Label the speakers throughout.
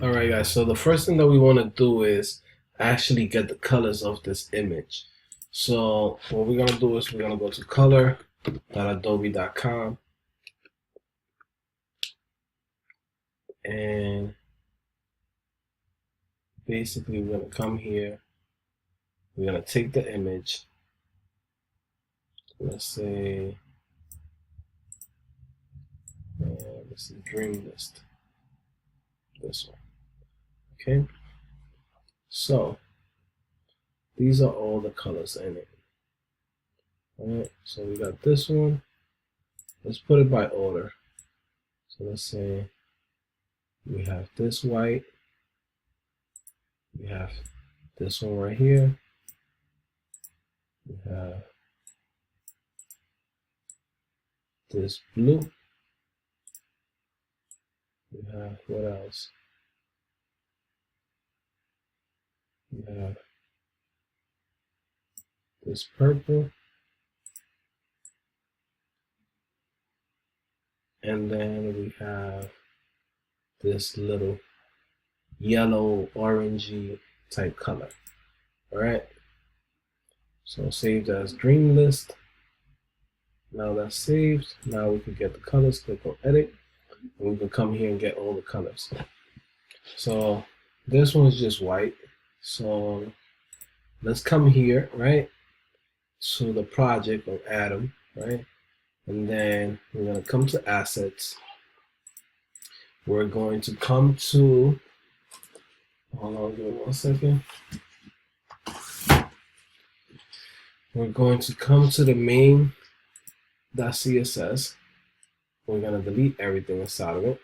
Speaker 1: Alright guys, so the first thing that we want to do is actually get the colors of this image. So what we're going to do is we're going to go to color.adobe.com and basically we're going to come here, we're going to take the image, let's say this is Dream List, this one. Okay, so these are all the colors in it. Alright, so we got this one. Let's put it by order. So let's say we have this white, we have this one right here, we have this blue, we have what else? We have this purple, and then we have this little yellow orangey type color. All right, so saved as Dream List. Now that's saved. Now we can get the colors, click on edit, and we can come here and get all the colors. So this one is just white. So let's come here, right, to the project of Atom, right, and then we're going to come to assets. We're going to come to, hold on, give me 1 second. We're going to come to the main.css. We're going to delete everything inside of it.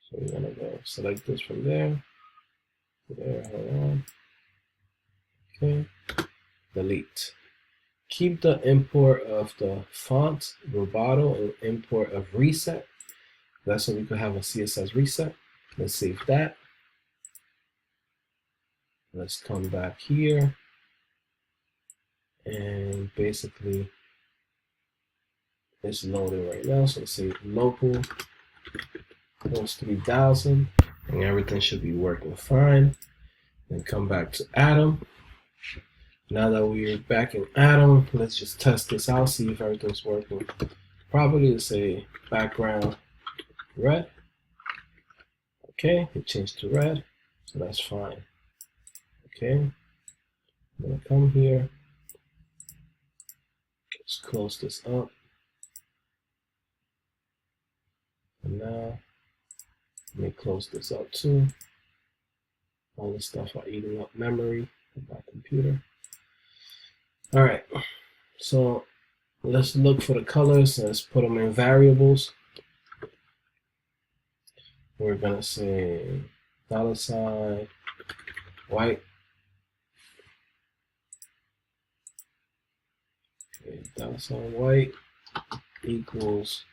Speaker 1: So we're going to go select this from there. Hold on. Okay, delete. Keep the import of the font, Roboto, and import of reset. That's so we could have a CSS reset. Let's save that. Let's come back here. And basically, it's loading right now. So let's say local host 3000, and everything should be working fine. Then come back to Atom. Now that we're back in Atom, let's just test this out, see if everything's working properly. Let's say background red. Okay, it changed to red, so that's fine. Okay, I'm gonna come here. Let's close this up. And now, let me close this up too. All this stuff are eating up memory of my computer. All right, so let's look for the colors. Let's put them in variables. We're gonna say $ white. Okay, $ white equals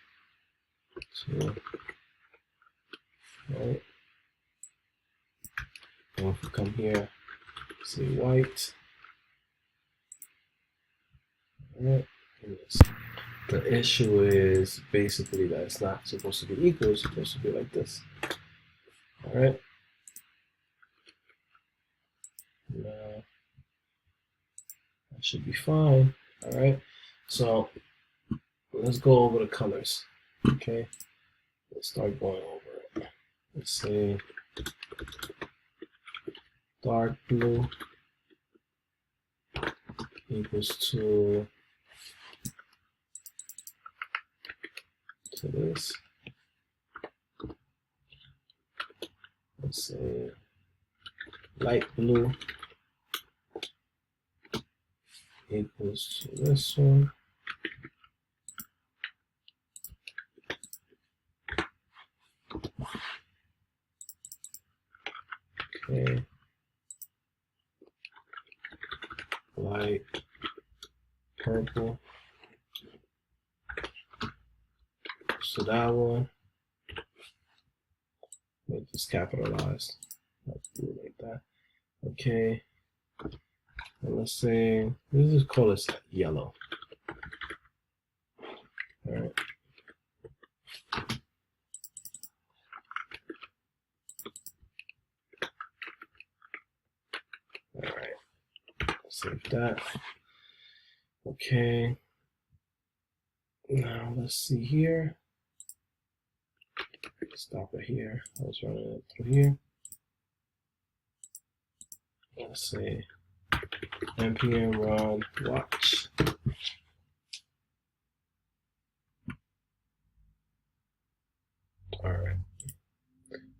Speaker 1: to right. And if we come here, say white. Right. The issue is basically that it's not supposed to be equal, it's supposed to be like this. All right. Now that should be fine. All right. So let's go over the colors. Okay. Let's start going over it. Let's say dark blue equals to this. Let's say light blue equals to this one. Okay. Light purple. So that one, make this capitalized. Let's do it like that. Okay. And let's say, let's just call this yellow. All right. All right. Save that. Okay. Now let's see here. Stop it here. I was running it through here. Let's say npm run watch. All right.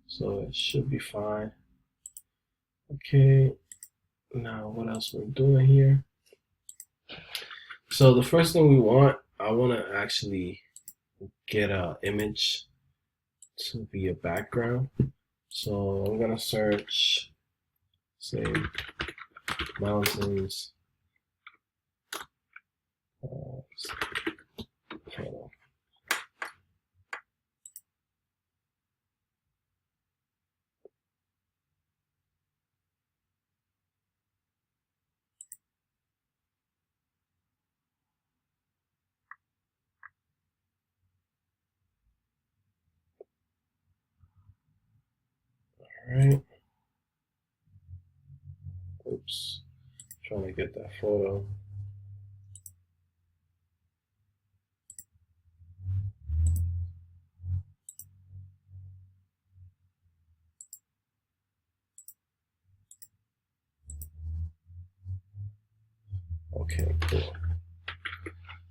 Speaker 1: So it should be fine. Okay. Now what else we're doing here? So the first thing we want, I want to actually get an image to be a background. So I'm gonna search, say, mountains. All right. Oops. Trying to get that photo. Okay, cool.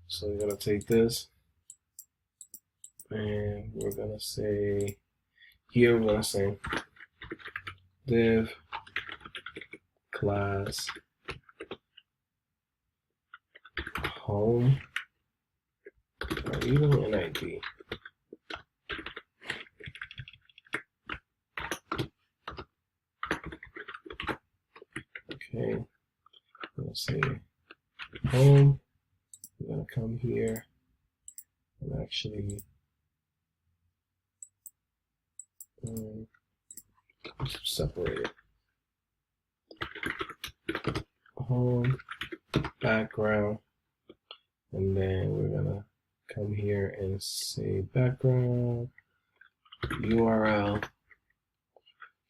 Speaker 1: So we're gonna take this and we're gonna say, here we're gonna say div class home, or even an ID. Okay, I'm gonna say home. We're gonna come here and actually separate it. Home, background, and then we're gonna come here and say background URL.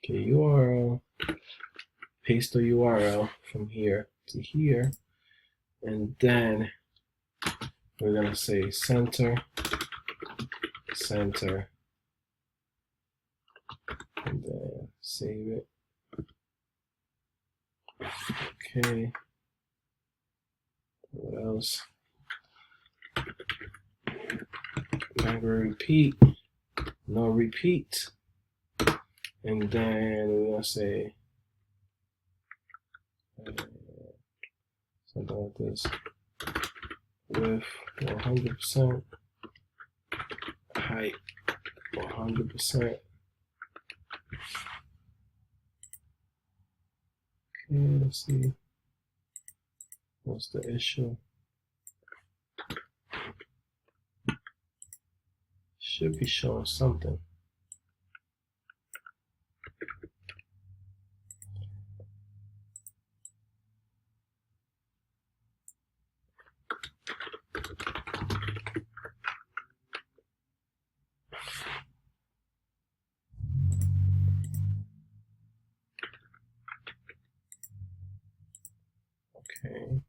Speaker 1: Okay, URL. Paste the URL from here to here, and then we're gonna say center, and then save it. Okay. What else? Never repeat. No repeat. And then we're gonna say something like this. Width 100%. Height 100%. Okay, let's see. What's the issue? Should be showing something. Okay.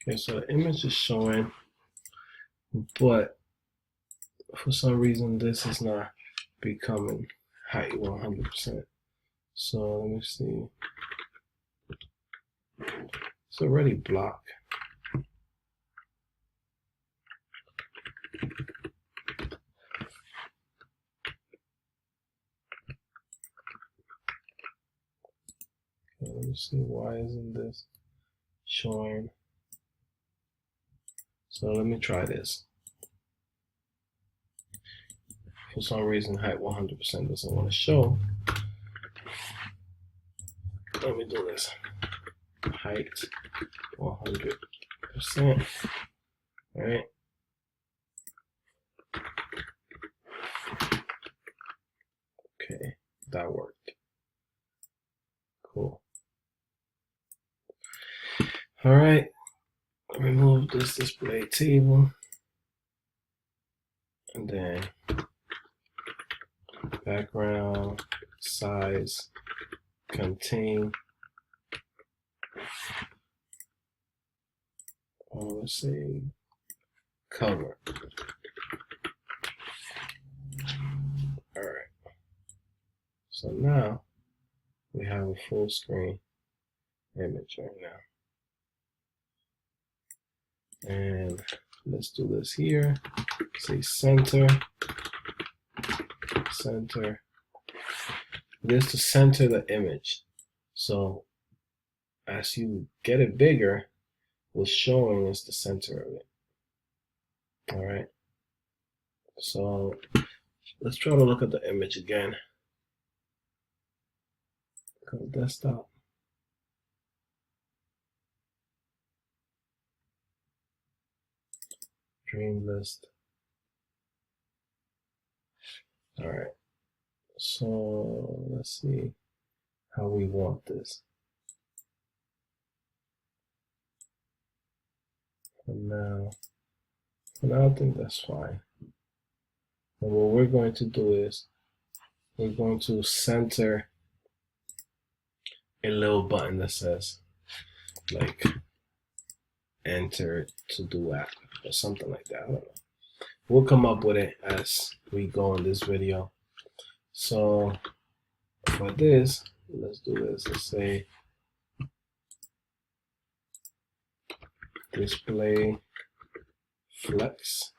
Speaker 1: Okay, so the image is showing, but for some reason this is not becoming height 100%. So let me see. It's already blocked. Okay, let me see, why isn't this showing? So let me try this. For some reason, height 100% doesn't want to show. Let me do this. Height 100%. All right. That worked. Cool. All right, remove this display table, and then background size contain, let's say cover. All right, so now we have a full screen image right now. And let's do this here. Say center. This to center the image. So as you get it bigger, what's showing is the center of it. All right. So let's try to look at the image again. Go to desktop. Dream list. All right. So let's see how we want this. For now, I think that's fine. And what we're going to do is we're going to center a little button that says like enter to do app or something like that. I don't know. We'll come up with it as we go in this video. So for this, let's do this. Let's say display flex,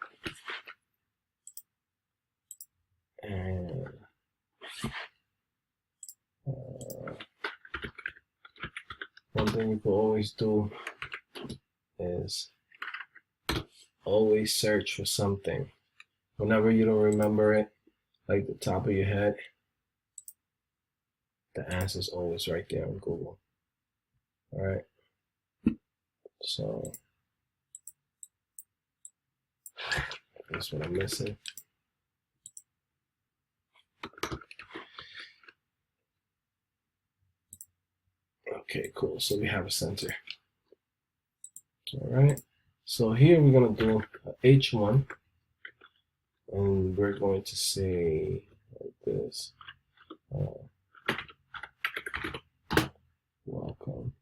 Speaker 1: and one thing you can always do is always search for something. Whenever you don't remember it, like the top of your head, the answer is always right there on Google. All right. So that's what I'm missing. Okay, cool. So we have a center. All right. So here we're going to do H1, and we're going to say like this. Welcome.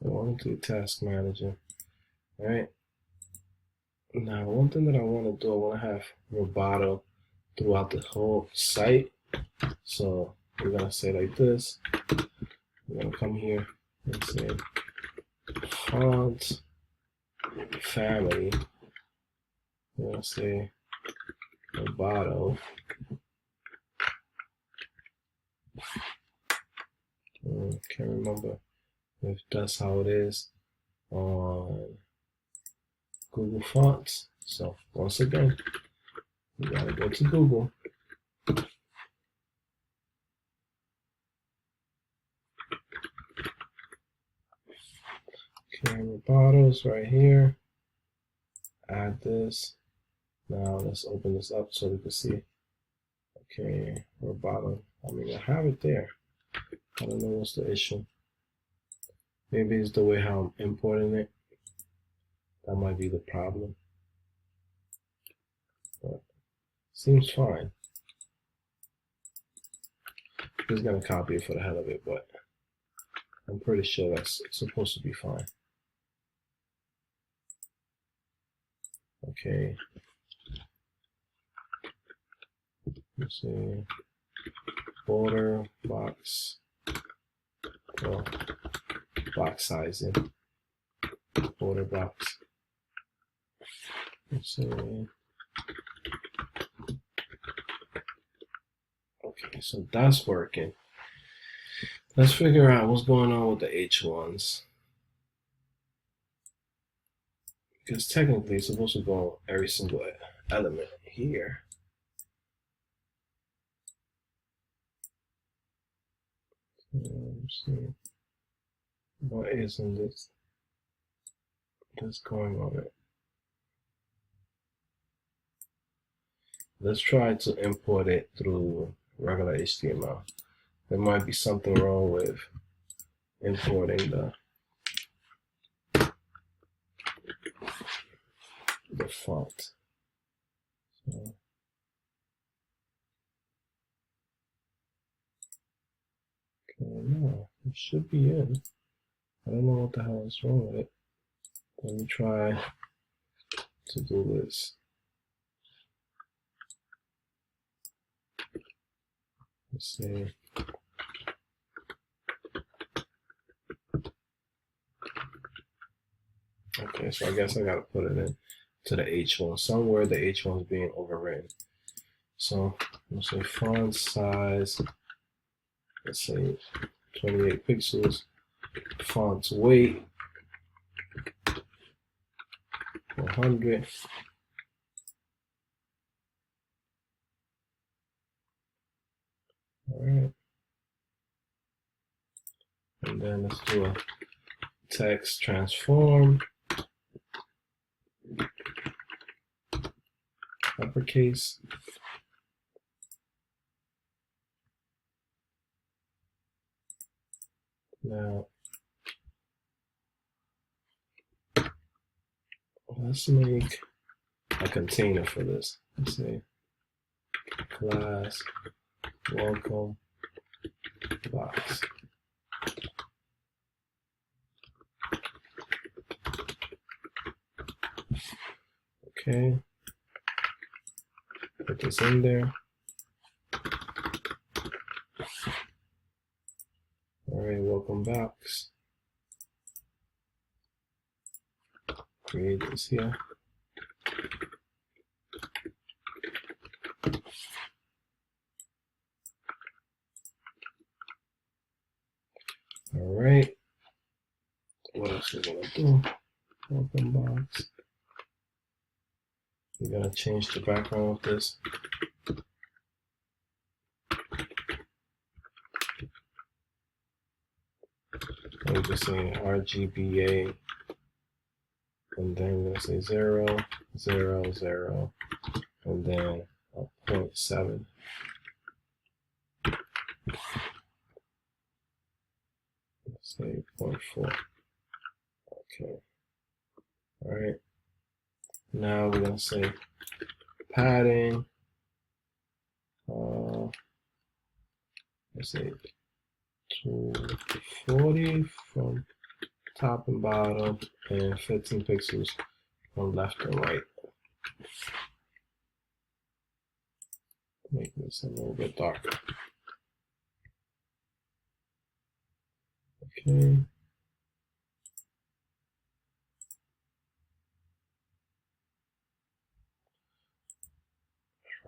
Speaker 1: Welcome to Task Manager. All right. Now, one thing that I want to do, I want to have Roboto throughout the whole site. So we're going to say like this. We're going to come here and say font family. We're going to say Roboto. Can't remember if that's how it is on Google Fonts. So once again, you gotta go to Google. Okay, Roboto's right here. Add this. Now let's open this up so we can see. Okay, Roboto. I mean, I have it there. I don't know what's the issue. Maybe it's the way how I'm importing it. That might be the problem. But seems fine. I'm just gonna copy it for the hell of it, but I'm pretty sure that's supposed to be fine. Okay. Let's see. Border box. Well, box sizing. Border box. Let's see. Okay, so that's working. Let's figure out what's going on with the H1s. Because technically it's supposed to go every single element here. Let's see. What isn't this going on it? Let's try to import it through regular HTML. There might be something wrong with importing the font. So, okay, no, it should be in. I don't know what the hell is wrong with it. Let me try to do this. Let's see. Okay, so I guess I gotta put it in to the H1. Somewhere the H1 is being overwritten. So let's say font size, let's say 28 pixels, font weight 100. All right. And then let's do a text transform, uppercase. Now, let's make a container for this. Let's say class welcome box. Okay, put this in there. All right, welcome box. Create this here. All right. What else are we gonna do? Welcome box. We're gonna change the background of this. I'm just saying RGBA, and then we're gonna say 0, 0, 0, and then a 0.7. Let's say 0.4. Okay. All right. Now we're gonna say padding. Let's say 240 from top and bottom, and 15 pixels from left and right. Make this a little bit darker. Okay.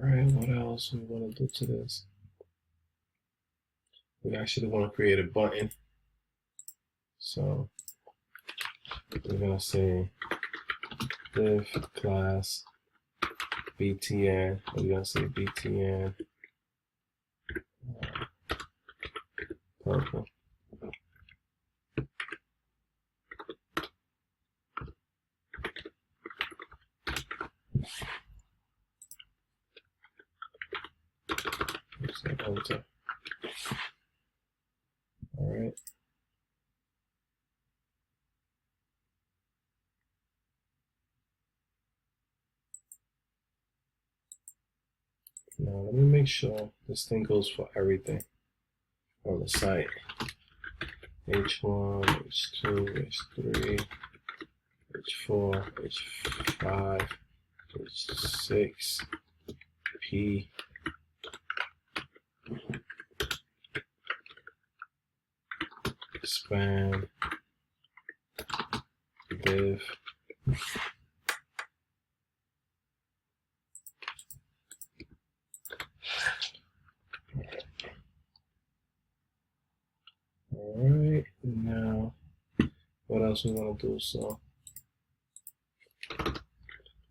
Speaker 1: All right, what else we want to do to this? We actually want to create a button. So we're going to say div class btn. We're going to say btn purple. Enter. All right. Now let me make sure this thing goes for everything on the site. H1, H2, H3, H4, H5, H6, P, span, div, all right. Now, what else we want to do? So,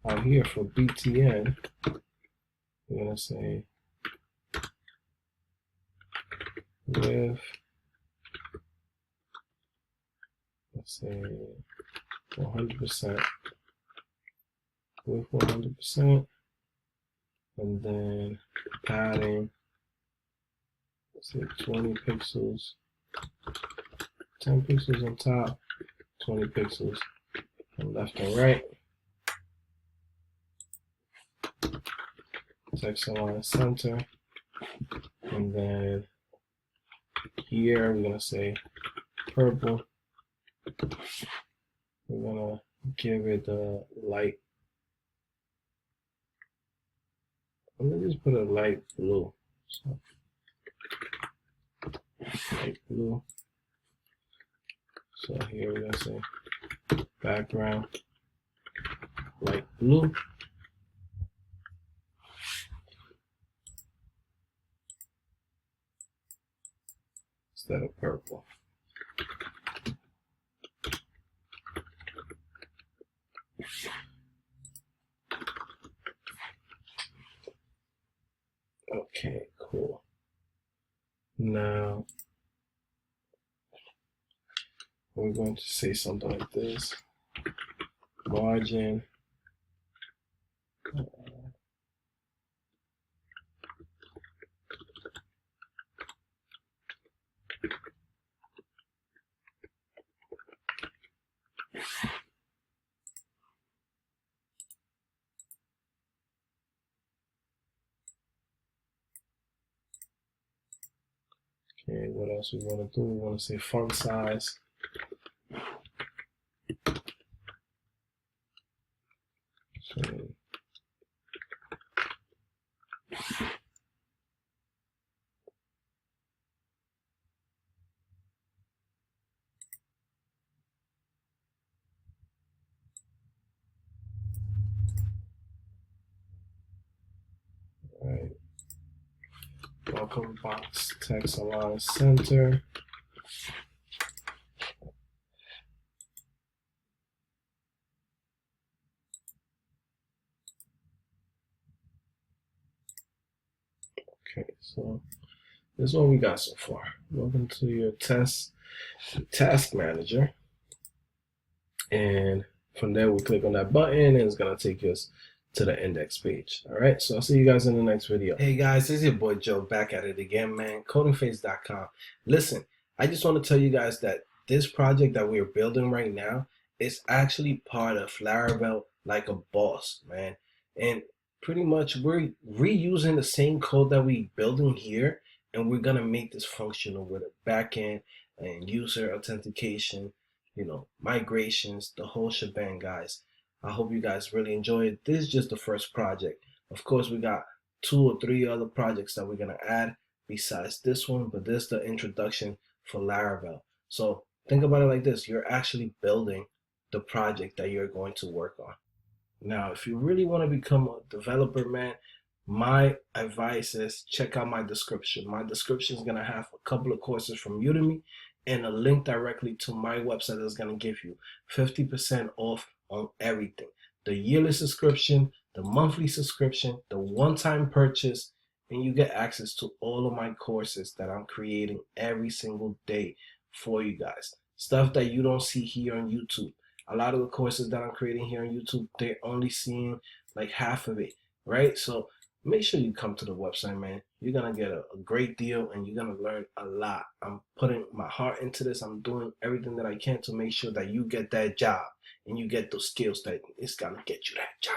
Speaker 1: out here for btn, we're gonna say with say 100% with 100%, and then padding, let's say 20 pixels, 10 pixels on top, 20 pixels on left and right. Text align center, and then here we're gonna say purple. We're gonna give it a light. I'm gonna just put a light blue. So, light blue. So here we're gonna say background light blue. Instead of purple. Okay, cool. Now we're going to say something like this. Margin. Okay, what else we want to do? We want to say font size. So, right. Welcome box text align center. Okay, so this is what we got so far. Welcome to your task manager, and from there we click on that button and it's gonna take us to the index page. All right, so I'll see you guys in the next video. Hey guys, this is your boy Joe back at it again, man. CodingPhase.com. Listen, I just want to tell you guys that this project that we're building right now is actually part of Laravel like a boss, man. And pretty much we're reusing the same code that we're building here, and we're gonna make this functional with a backend and user authentication, you know, migrations, the whole shebang, guys. I hope you guys really enjoy it. This is just the first project. Of course, we got 2 or 3 other projects that we're gonna add besides this one, but this is the introduction for Laravel. So think about it like this: you're actually building the project that you're going to work on. Now, if you really want to become a developer, man, my advice is check out my description. My description is going to have a couple of courses from Udemy and a link directly to my website that's going to give you 50% off on everything. The yearly subscription, the monthly subscription, the one-time purchase, and you get access to all of my courses that I'm creating every single day for you guys. Stuff that you don't see here on YouTube. A lot of the courses that I'm creating here on YouTube, they're only seeing like half of it, right? So make sure you come to the website, man. You're going to get a great deal and you're going to learn a lot. I'm putting my heart into this. I'm doing everything that I can to make sure that you get that job and you get those skills that it's going to get you that job.